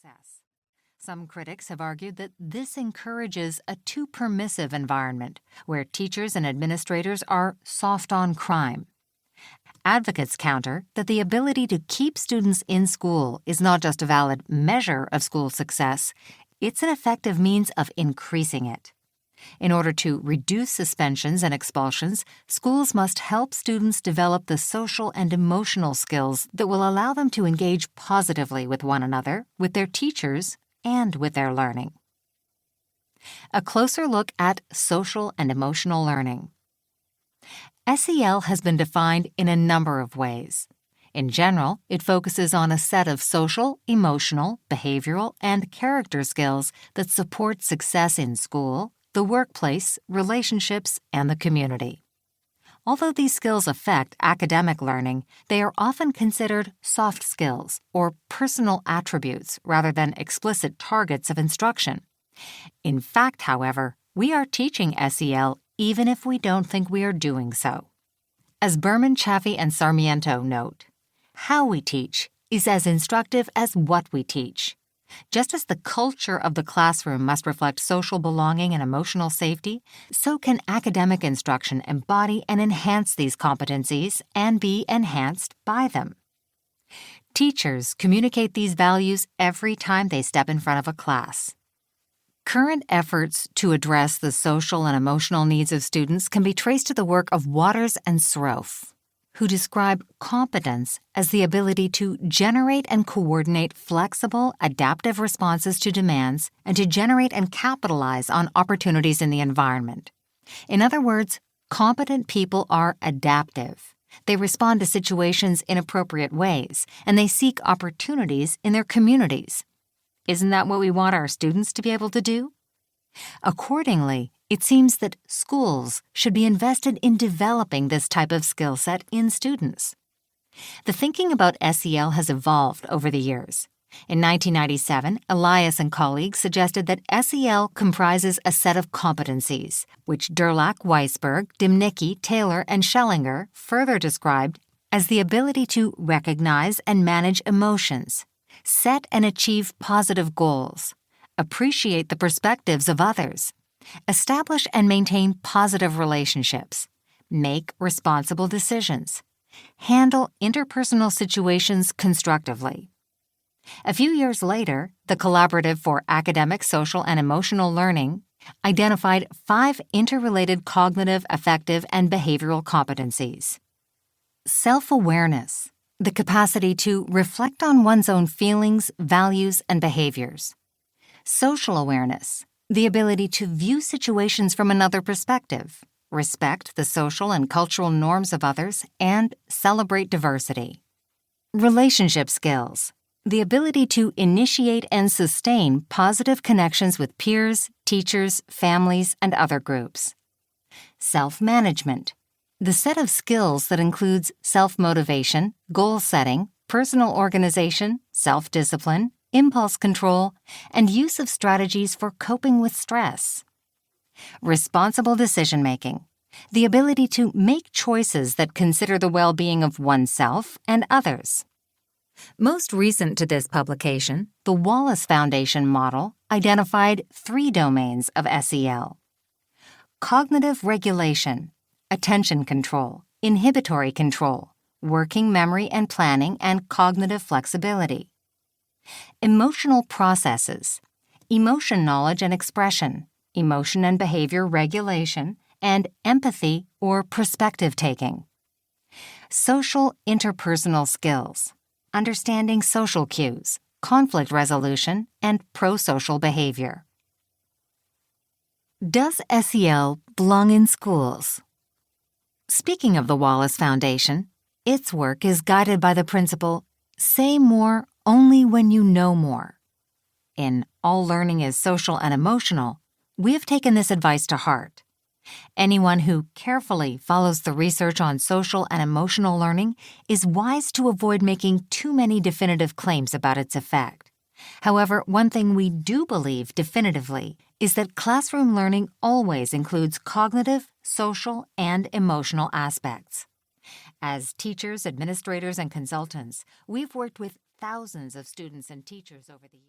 success. Some critics have argued that this encourages a too permissive environment where teachers and administrators are soft on crime. Advocates counter that the ability to keep students in school is not just a valid measure of school success, it's an effective means of increasing it. In order to reduce suspensions and expulsions, schools must help students develop the social and emotional skills that will allow them to engage positively with one another, with their teachers, and with their learning. A closer look at social and emotional learning. SEL has been defined in a number of ways. In general, it focuses on a set of social, emotional, behavioral, and character skills that support success in school, the workplace, relationships, and the community. Although these skills affect academic learning, they are often considered soft skills or personal attributes rather than explicit targets of instruction. In fact, however, we are teaching SEL even if we don't think we are doing so. As Berman, Chaffee, and Sarmiento note, how we teach is as instructive as what we teach. Just as the culture of the classroom must reflect social belonging and emotional safety, so can academic instruction embody and enhance these competencies and be enhanced by them. Teachers communicate these values every time they step in front of a class. Current efforts to address the social and emotional needs of students can be traced to the work of Waters and Srouf, who describe competence as the ability to generate and coordinate flexible, adaptive responses to demands and to generate and capitalize on opportunities in the environment. In other words, competent people are adaptive. They respond to situations in appropriate ways, and they seek opportunities in their communities. Isn't that what we want our students to be able to do? Accordingly, it seems that schools should be invested in developing this type of skill set in students. The thinking about SEL has evolved over the years. In 1997, Elias and colleagues suggested that SEL comprises a set of competencies, which Durlach, Weisberg, Dimnicki, Taylor, and Schellinger further described as the ability to recognize and manage emotions, set and achieve positive goals, appreciate the perspectives of others, establish and maintain positive relationships, make responsible decisions, handle interpersonal situations constructively. A few years later, the Collaborative for Academic, Social, and Emotional Learning identified 5 interrelated cognitive, affective, and behavioral competencies. Self-awareness, the capacity to reflect on one's own feelings, values, and behaviors. Social awareness, the ability to view situations from another perspective, respect the social and cultural norms of others, and celebrate diversity. Relationship skills, the ability to initiate and sustain positive connections with peers, teachers, families, and other groups. Self-management, the set of skills that includes self-motivation, goal setting, personal organization, self-discipline, impulse control, and use of strategies for coping with stress. Responsible decision-making, the ability to make choices that consider the well-being of oneself and others. Most recent to this publication, the Wallace Foundation model identified 3 domains of SEL: cognitive regulation, attention control, inhibitory control, working memory and planning, and cognitive flexibility. Emotional processes, emotion knowledge and expression, emotion and behavior regulation, and empathy or perspective taking. Social interpersonal skills, understanding social cues, conflict resolution, and pro-social behavior. Does SEL belong in schools? Speaking of the Wallace Foundation, its work is guided by the principle, say more only when you know more. In All Learning is Social and Emotional, we have taken this advice to heart. Anyone who carefully follows the research on social and emotional learning is wise to avoid making too many definitive claims about its effect. However, one thing we do believe definitively is that classroom learning always includes cognitive, social, and emotional aspects. As teachers, administrators, and consultants, we've worked with thousands of students and teachers over the years.